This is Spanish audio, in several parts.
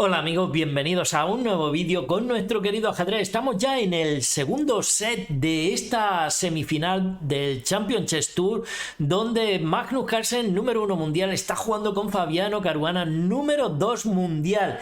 Hola amigos, bienvenidos a un nuevo vídeo con nuestro querido ajedrez. Estamos ya en el segundo set de esta semifinal del Champions Chess Tour, donde Magnus Carlsen, número 1 mundial, está jugando con Fabiano Caruana, número 2 mundial.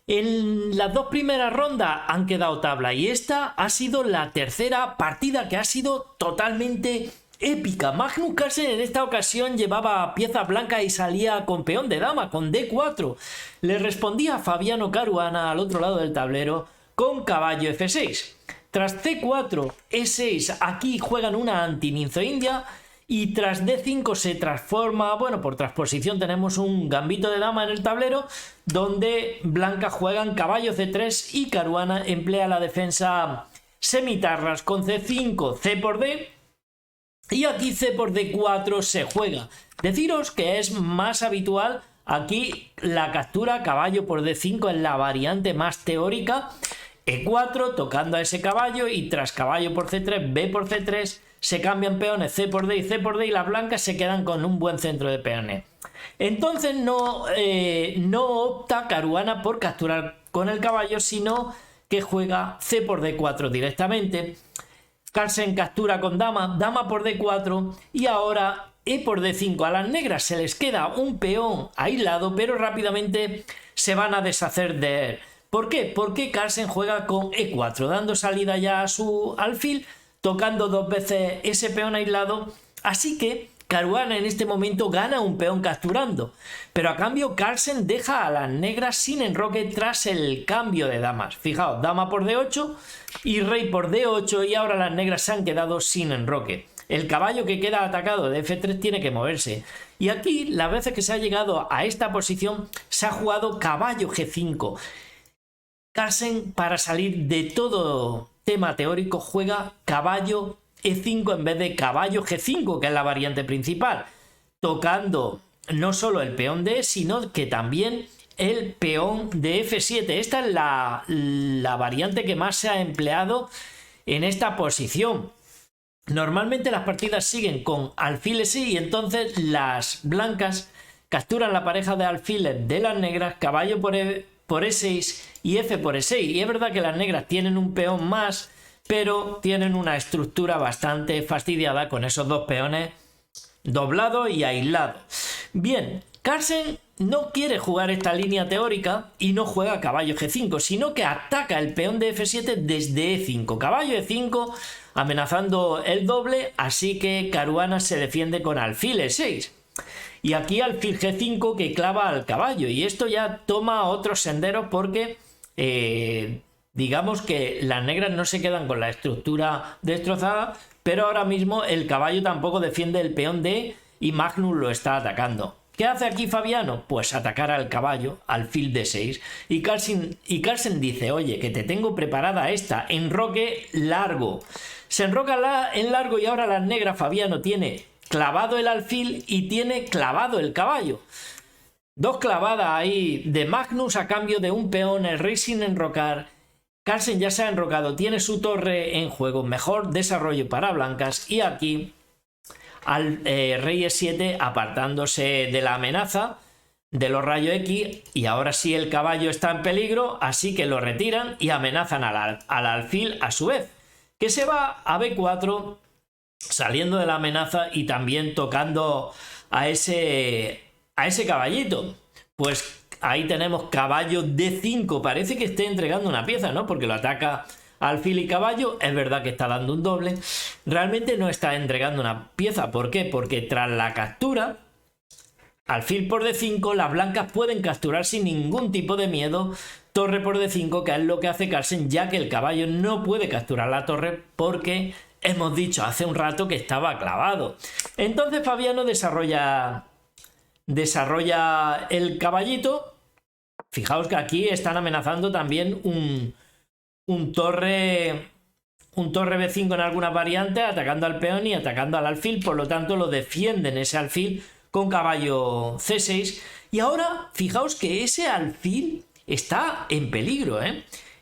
En las dos primeras rondas han quedado tabla y esta ha sido la tercera partida que ha sido totalmente épica. Magnus Carlsen en esta ocasión llevaba piezas blancas y salía con peón de dama, con D4. Le respondía Fabiano Caruana al otro lado del tablero con caballo F6. Tras C4, E6, aquí juegan una anti-ninzo india. Y tras D5 se transforma, bueno, por transposición tenemos un gambito de dama en el tablero, donde blancas juegan caballo C3 y Caruana emplea la defensa semitarras con C5, C por D. Y aquí C por D4 se juega. Deciros que es más habitual aquí la captura caballo por D5 en la variante más teórica. E4 tocando a ese caballo y tras caballo por C3, B por C3 se cambian peones C por D y C por D y las blancas se quedan con un buen centro de peones. Entonces no opta Caruana por capturar con el caballo, sino que juega C por D4 directamente. Carlsen captura con dama, dama por D4 y ahora E por D5. A las negras se les queda un peón aislado, pero rápidamente se van a deshacer de él. ¿Por qué? Porque Carlsen juega con E4, dando salida ya a su alfil, tocando dos veces ese peón aislado. Así que Caruana en este momento gana un peón capturando, pero a cambio Carlsen deja a las negras sin enroque tras el cambio de damas. Fijaos, dama por D8 y rey por D8 y ahora las negras se han quedado sin enroque. El caballo que queda atacado de F3 tiene que moverse. Y aquí, las veces que se ha llegado a esta posición, se ha jugado caballo G5. Carlsen, para salir de todo tema teórico, juega caballo E5 en vez de caballo G5, que es la variante principal, tocando no solo el peón de E, sino que también el peón de F7. Esta es la variante que más se ha empleado en esta posición. Normalmente las partidas siguen con alfil E6 y entonces las blancas capturan la pareja de alfiles de las negras, caballo por E6 y F por E6. Y es verdad que las negras tienen un peón más, pero tienen una estructura bastante fastidiada con esos dos peones doblados y aislados. Bien, Carlsen no quiere jugar esta línea teórica y no juega caballo G5, sino que ataca el peón de F7 desde E5. Caballo E5 amenazando el doble, así que Caruana se defiende con alfil E6. Y aquí alfil G5 que clava al caballo. Y esto ya toma otros senderos porque digamos que las negras no se quedan con la estructura destrozada, pero ahora mismo el caballo tampoco defiende el peón D y Magnus lo está atacando. ¿Qué hace aquí Fabiano? Pues atacar al caballo, alfil D6. Y Carlsen dice, oye, que te tengo preparada esta, enroque largo. Se enroca en largo y ahora las negras, Fabiano tiene clavado el alfil y tiene clavado el caballo. Dos clavadas ahí de Magnus a cambio de un peón, el rey sin enrocar. Carlsen ya se ha enrocado, tiene su torre en juego, mejor desarrollo para blancas y aquí al rey E7 apartándose de la amenaza de los rayos X y ahora sí el caballo está en peligro, así que lo retiran y amenazan al alfil a su vez, que se va a B4 saliendo de la amenaza y también tocando a ese caballito. Pues ahí tenemos caballo D5, parece que esté entregando una pieza, ¿no? Porque lo ataca alfil y caballo, es verdad que está dando un doble, realmente no está entregando una pieza. ¿Por qué? Porque tras la captura, alfil por D5, las blancas pueden capturar sin ningún tipo de miedo, torre por D5, que es lo que hace Carlsen, ya que el caballo no puede capturar la torre porque hemos dicho hace un rato que estaba clavado. Entonces Fabiano desarrolla el caballito. Fijaos que aquí están amenazando también un torre B5 en algunas variantes, atacando al peón y atacando al alfil, por lo tanto lo defienden ese alfil con caballo C6. Y ahora fijaos que ese alfil está en peligro,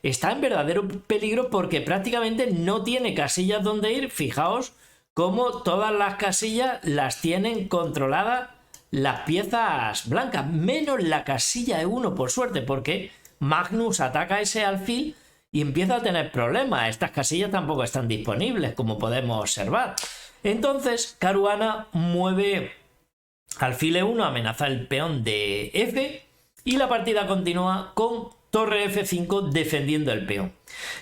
está en verdadero peligro porque prácticamente no tiene casillas donde ir. Fijaos cómo todas las casillas las tienen controladas las piezas blancas, menos la casilla E1 por suerte, porque Magnus ataca ese alfil y empieza a tener problemas. Estas casillas tampoco están disponibles, como podemos observar. Entonces Caruana mueve alfil E1, amenaza el peón de F y la partida continúa con torre F5 defendiendo el peón.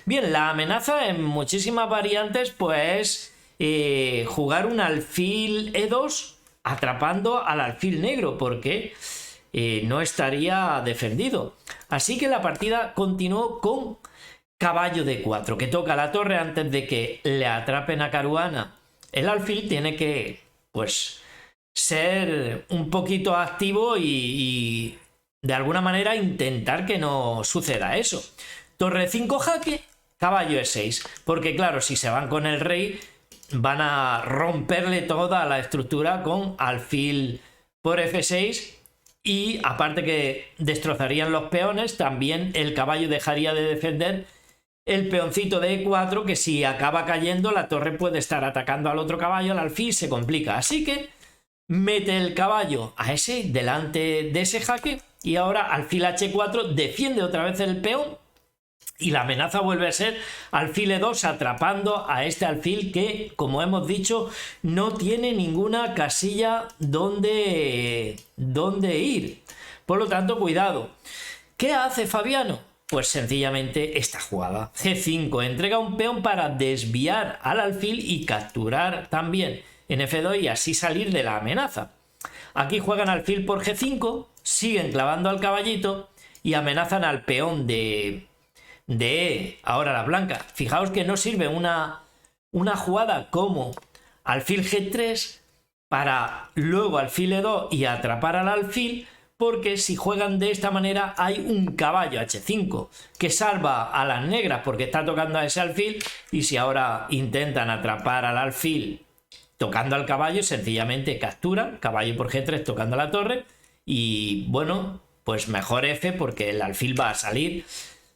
Bien, la amenaza en muchísimas variantes pues jugar un alfil E2 atrapando al alfil negro, porque no estaría defendido. Así que la partida continuó con caballo D4, que toca la torre antes de que le atrapen a Caruana. El alfil tiene que, pues, ser un poquito activo y de alguna manera intentar que no suceda eso. Torre 5 jaque, caballo E6, porque claro, si se van con el rey van a romperle toda la estructura con alfil por F6 y aparte que destrozarían los peones, también el caballo dejaría de defender el peoncito de E4, que si acaba cayendo la torre puede estar atacando al otro caballo, al alfil se complica. Así que mete el caballo a ese delante de ese jaque y ahora alfil H4 defiende otra vez el peón y la amenaza vuelve a ser alfil E2 atrapando a este alfil que, como hemos dicho, no tiene ninguna casilla donde ir. Por lo tanto, cuidado. ¿Qué hace Fabiano? Pues sencillamente esta jugada. G5 entrega un peón para desviar al alfil y capturar también en F2 y así salir de la amenaza. Aquí juegan alfil por G5, siguen clavando al caballito y amenazan al peón de E. Ahora la blanca. Fijaos que no sirve una jugada como alfil G3 para luego alfil E2 y atrapar al alfil, porque si juegan de esta manera hay un caballo H5 que salva a las negras porque está tocando a ese alfil, y si ahora intentan atrapar al alfil tocando al caballo, sencillamente capturan, caballo por G3 tocando la torre, y bueno, pues mejor F porque el alfil va a salir.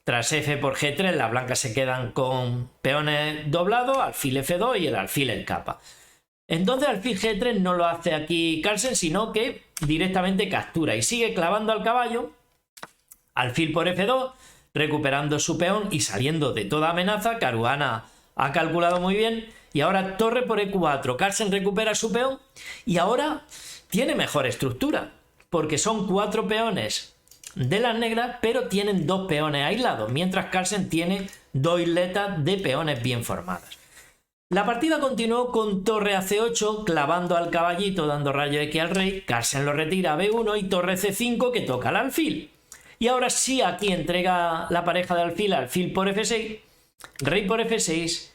Tras F por G3 las blancas se quedan con peones doblados, alfil F2 y el alfil escapa. Entonces alfil G3 no lo hace aquí Carlsen, sino que directamente captura y sigue clavando al caballo, alfil por F2, recuperando su peón y saliendo de toda amenaza. Caruana ha calculado muy bien y ahora torre por E4, Carlsen recupera su peón y ahora tiene mejor estructura, porque son 4 peones de las negras, pero tienen 2 peones aislados, mientras Carlsen tiene 2 isletas de peones bien formadas. La partida continuó con torre a C8, clavando al caballito, dando rayo X al rey. Carlsen lo retira a B1 y torre C5 que toca al alfil. Y ahora sí, aquí entrega la pareja de alfil por F6, rey por F6.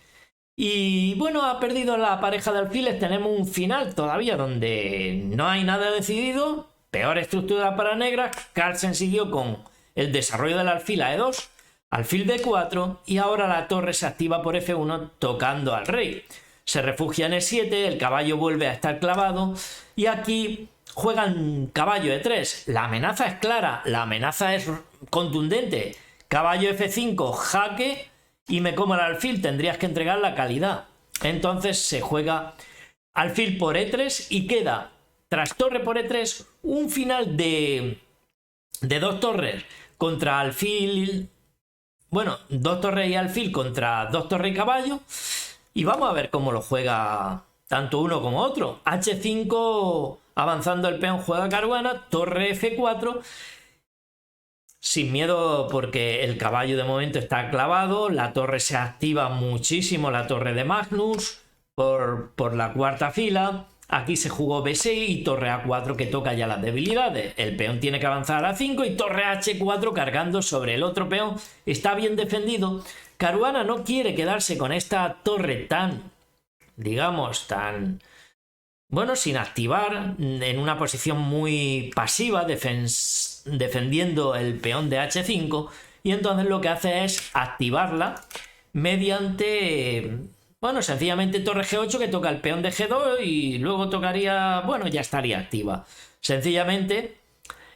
Y bueno, ha perdido la pareja de alfiles. Tenemos un final todavía donde no hay nada decidido. Peor estructura para negras. Carlsen siguió con el desarrollo del alfil a E2, alfil D4 y ahora la torre se activa por F1 tocando al rey. Se refugia en E7, el caballo vuelve a estar clavado y aquí juegan caballo E3. La amenaza es clara, la amenaza es contundente. Caballo F5, jaque y me como el alfil, tendrías que entregar la calidad. Entonces se juega alfil por E3 y queda, tras torre por E3, un final de 2 torres contra alfil. Bueno, 2 torres y alfil contra 2 torres y caballo. Y vamos a ver cómo lo juega tanto uno como otro. H5 avanzando el peón juega Caruana. Torre F4. Sin miedo porque el caballo de momento está clavado. La torre se activa muchísimo. La torre de Magnus por la cuarta fila. Aquí se jugó B6 y torre A4 que toca ya las debilidades. El peón tiene que avanzar a A5 y torre H4 cargando sobre el otro peón. Está bien defendido. Caruana no quiere quedarse con esta torre tan, digamos, bueno, sin activar, en una posición muy pasiva, defendiendo el peón de H5. Y entonces lo que hace es activarla mediante... Bueno, sencillamente torre G8 que toca el peón de G2 y luego tocaría... Bueno, ya estaría activa. Sencillamente,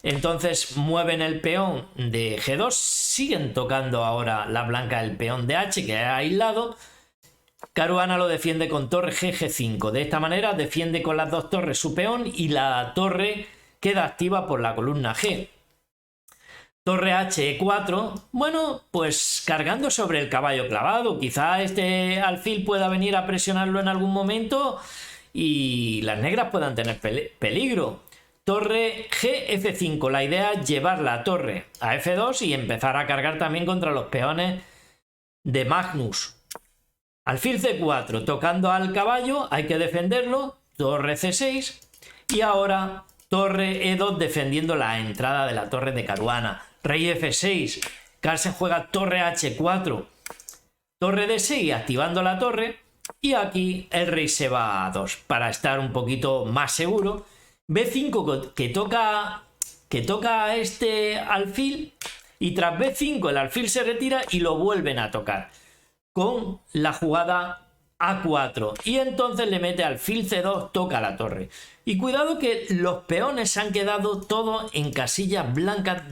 entonces mueven el peón de G2, siguen tocando ahora la blanca el peón de H que ha aislado. Caruana lo defiende con torre G5. De esta manera defiende con las 2 torres su peón y la torre queda activa por la columna G. Torre H4, bueno, pues cargando sobre el caballo clavado. Quizá este alfil pueda venir a presionarlo en algún momento y las negras puedan tener peligro. Torre G-F5, la idea es llevar la torre a F2 y empezar a cargar también contra los peones de Magnus. Alfil C4, tocando al caballo, hay que defenderlo. Torre C6 y ahora torre E2 defendiendo la entrada de la torre de Caruana. Rey F6, Carlsen juega torre H4, torre D6 activando la torre y aquí el rey se va a 2 para estar un poquito más seguro. B5 que toca a este alfil y tras B5 el alfil se retira y lo vuelven a tocar con la jugada A4 y entonces le mete alfil C2, toca la torre. Y cuidado que los peones se han quedado todos en casillas blancas,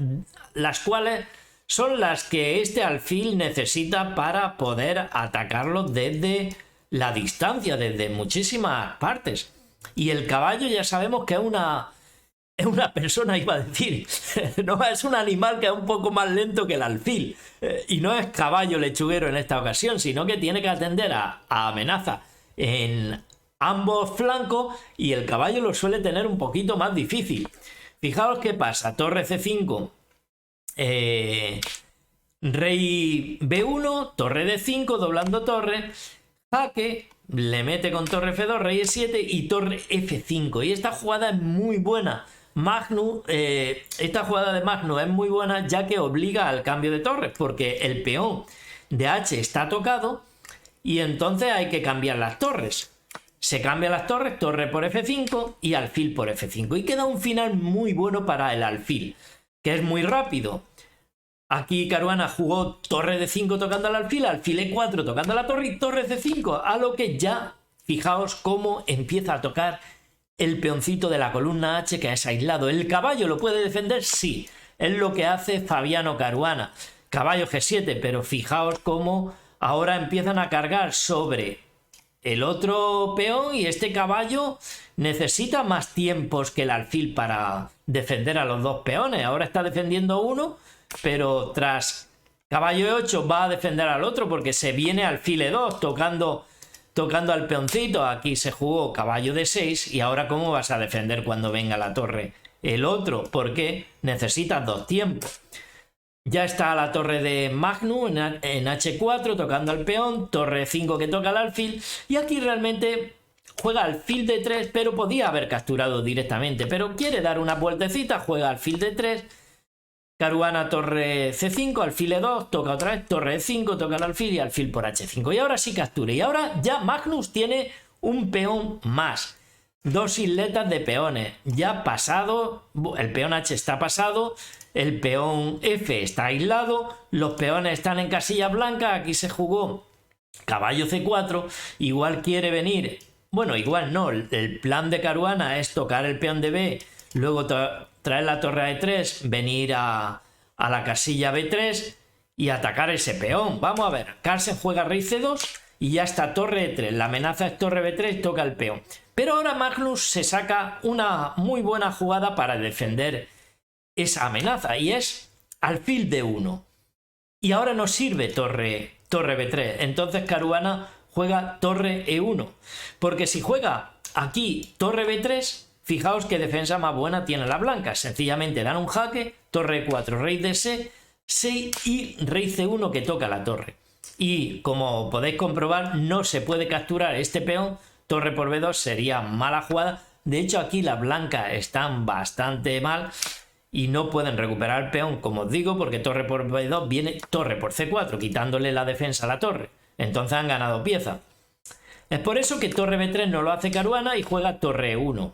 las cuales son las que este alfil necesita para poder atacarlo desde la distancia, desde muchísimas partes. Y el caballo ya sabemos que es una persona, iba a decir, no, es un animal que es un poco más lento que el alfil. Y no es caballo lechuguero en esta ocasión, sino que tiene que atender a amenaza en ambos flancos y el caballo lo suele tener un poquito más difícil. Fijaos qué pasa, torre C5, rey B1, torre D5, doblando torre, jaque, le mete con torre F2, rey E7 y torre F5. Y esta jugada es muy buena. Esta jugada de Magnus es muy buena ya que obliga al cambio de torres porque el peón de H está tocado y entonces hay que cambiar las torres. Se cambian las torres, torre por F5 y alfil por F5 y queda un final muy bueno para el alfil, que es muy rápido. Aquí Caruana jugó torre D5 tocando al alfil E4 tocando a la torre y torre C5, a lo que ya fijaos cómo empieza a tocar el peoncito de la columna H que es aislado. ¿El caballo lo puede defender? Sí, es lo que hace Fabiano Caruana. Caballo G7, pero fijaos cómo ahora empiezan a cargar sobre el otro peón y este caballo necesita más tiempos que el alfil para defender a los dos peones. Ahora está defendiendo uno, pero tras caballo E8 va a defender al otro porque se viene alfil E2 tocando al peoncito. Aquí se jugó caballo D6 y ahora ¿cómo vas a defender cuando venga la torre el otro? Porque necesitas dos tiempos. Ya está la torre de Magnus en H4 tocando al peón, torre 5 que toca al alfil y aquí realmente juega alfil D3, pero podía haber capturado directamente, pero quiere dar una vueltecita, juega alfil D3, Caruana torre C5, alfil E2, toca otra vez, torre E5, toca el alfil y alfil por H5 y ahora sí captura y ahora ya Magnus tiene un peón más. Dos isletas de peones, ya pasado, el peón H está pasado, el peón F está aislado, los peones están en casilla blanca, aquí se jugó caballo C4, igual quiere venir, bueno, igual no, el plan de Caruana es tocar el peón de B, luego traer la torre a E3, venir a la casilla B3 y atacar ese peón. Vamos a ver, Carlsen juega rey C2 y ya está torre E3, la amenaza es torre B3, toca el peón. Pero ahora Magnus se saca una muy buena jugada para defender esa amenaza y es alfil D1. Y ahora nos sirve torre B3. Entonces Caruana juega torre E1. Porque si juega aquí torre B3, fijaos qué defensa más buena tiene la blanca. Sencillamente dan un jaque, torre E4, rey D6 y rey C1 que toca la torre. Y como podéis comprobar, no se puede capturar este peón. Torre por B2 sería mala jugada. De hecho, aquí las blancas están bastante mal y no pueden recuperar el peón, como os digo, porque torre por B2 viene torre por C4, quitándole la defensa a la torre. Entonces han ganado pieza. Es por eso que torre B3 no lo hace Caruana y juega torre E1.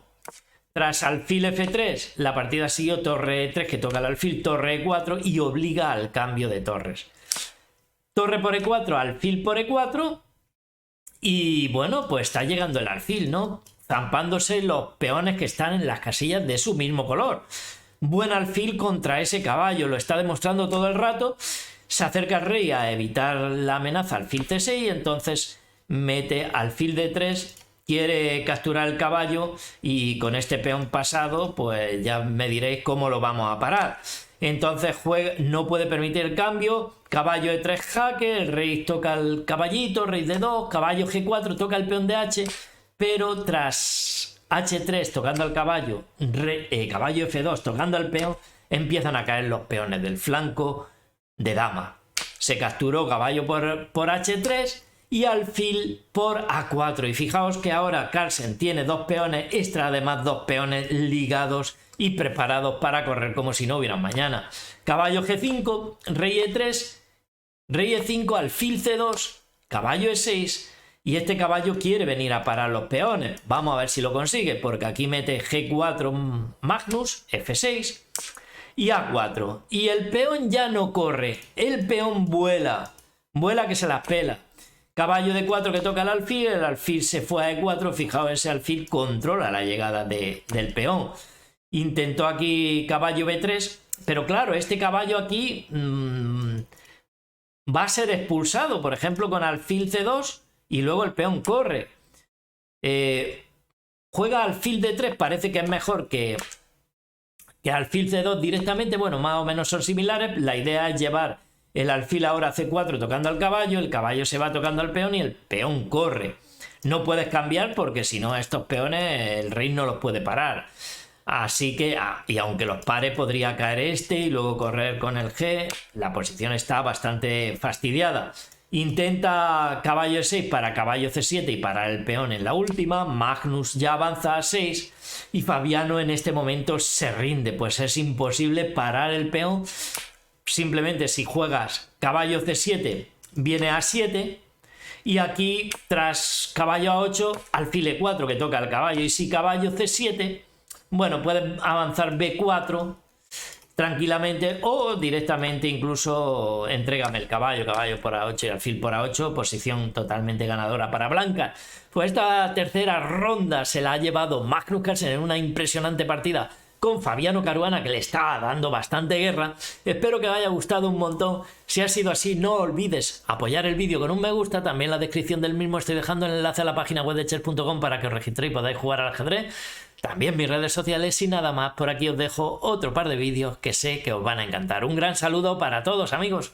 Tras alfil F3, la partida siguió torre E3 que toca el alfil, torre E4 y obliga al cambio de torres. Torre por E4, alfil por E4 y bueno, pues está llegando el alfil, ¿no? Zampándose los peones que están en las casillas de su mismo color. Buen alfil contra ese caballo, lo está demostrando todo el rato. Se acerca el rey a evitar la amenaza alfil C6 y entonces mete alfil D3, quiere capturar el caballo y con este peón pasado pues ya me diréis cómo lo vamos a parar. Entonces no puede permitir el cambio. Caballo de 3 jaque, el rey toca el caballito, rey de 2, caballo G4, toca el peón de H, pero tras H3 tocando al caballo, caballo F2 tocando al peón, empiezan a caer los peones del flanco de dama. Se capturó caballo por H3 y alfil por A4. Y fijaos que ahora Carlsen tiene 2 peones extra, además 2 peones ligados y preparados para correr como si no hubiera mañana. Caballo G5, rey E3, rey E5, alfil C2, caballo E6, y este caballo quiere venir a parar los peones. Vamos a ver si lo consigue, porque aquí mete G4 Magnus, F6 y A4. Y el peón ya no corre, el peón vuela que se las pela. Caballo de 4 que toca el alfil se fue a E4, fijaos, ese alfil controla la llegada del peón. Intentó aquí caballo B3, pero claro, este caballo aquí va a ser expulsado, por ejemplo, con alfil C2 y luego el peón corre. Juega alfil D3, parece que es mejor que alfil C2 directamente. Bueno, más o menos son similares. La idea es llevar el alfil ahora a C4 tocando al caballo, el caballo se va tocando al peón y el peón corre. No puedes cambiar porque si no estos peones el rey no los puede parar. Así que, y aunque los pare, podría caer este y luego correr con el G. La posición está bastante fastidiada. Intenta caballo E6 para caballo C7 y parar el peón en la última. Magnus ya avanza a 6 y Fabiano en este momento se rinde, pues es imposible parar el peón. Simplemente si juegas caballo C7 viene a 7 y aquí tras caballo A8 alfil E4 que toca el caballo, y si caballo C7, bueno, puedes avanzar B4 tranquilamente o directamente incluso entrégame el caballo por A8 y alfil por A8, posición totalmente ganadora para Blanca. Pues esta tercera ronda se la ha llevado Magnus Carlsen en una impresionante partida con Fabiano Caruana, que le está dando bastante guerra. Espero que os haya gustado un montón. Si ha sido así, no olvides apoyar el vídeo con un me gusta. También en la descripción del mismo estoy dejando el enlace a la página web de chess.com para que os registréis y podáis jugar al ajedrez. También mis redes sociales, y nada más, por aquí os dejo otro par de vídeos que sé que os van a encantar. Un gran saludo para todos, amigos.